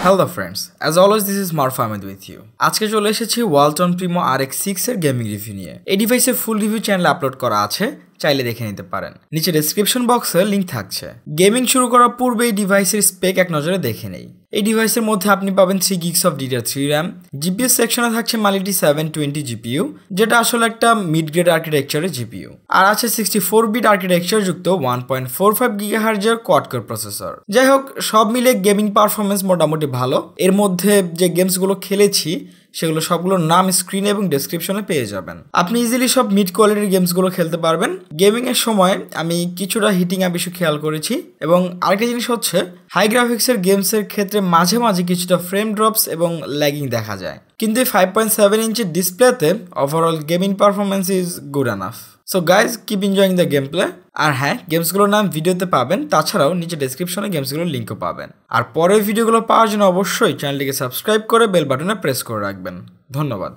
Hello friends, as always this is Marf Ahmed with you. আজকে চলে এসেছি Walton Primo RX6 এর gaming review নিয়ে। এই ডিভাইসের ফুল রিভিউ চ্যানেলে আপলোড করা আছে, চাইলে দেখে নিতে পারেন। নিচে ডেসক্রিপশন বক্সে লিংক থাকছে। গেমিং শুরু করার পূর্বে এই ডিভাইসের স্পেক এক নজরে দেখে নেই। এই ডিভাইসের মধ্যে আপনি পাবেন 3 GB of DDR3 RAM, GPS সেকশনে থাকছে Mali 720 GPU, যেটা আসলে একটা মিড গ্রেড আর্কিটেকচারের GPU, আর আছে 64-বিট আর্কিটেকচার যুক্ত 1.45 GHz এর কোয়াড কোর প্রসেসর। যাই হোক, সব মিলে গেমিং পারফরমেন্স মোটামুটি ভালো। এর মধ্যে যে গেমসগুলো খেলেছি সেগুলো সবগুলোর নাম স্ক্রিনে এবং ডেসক্রিপশনে পেয়ে যাবেন। আপনি ইজিলি সব মিড কোয়ালিটির গেমসগুলো খেলতে পারবেন। গেমিং এর সময় আমি কিছুটা হিটিং আপ ইস্যু খেয়াল করেছি, এবং আরেকটা জিনিস হচ্ছে হাই গ্রাফিক্সের গেমসের ক্ষেত্রে মাঝে মাঝে কিছুটা ফ্রেম ড্রপস এবং ল্যাগিং দেখা যায়, কিন্তু এই 5.7 ইঞ্চের ডিসপ্লেতে overall gaming performance is good enough. So guys, keep enjoying the game play. আর হ্যাঁ, গেমসগুলোর নাম ভিডিওতে পাবেন, তাছাড়াও নিচে ডেসক্রিপশনে গেমসগুলোর লিঙ্কও পাবেন। আর পরের ভিডিওগুলো পাওয়ার জন্য অবশ্যই চ্যানেলটিকে সাবস্ক্রাইব করে বেল বাটনে প্রেস করে রাখবেন। ধন্যবাদ।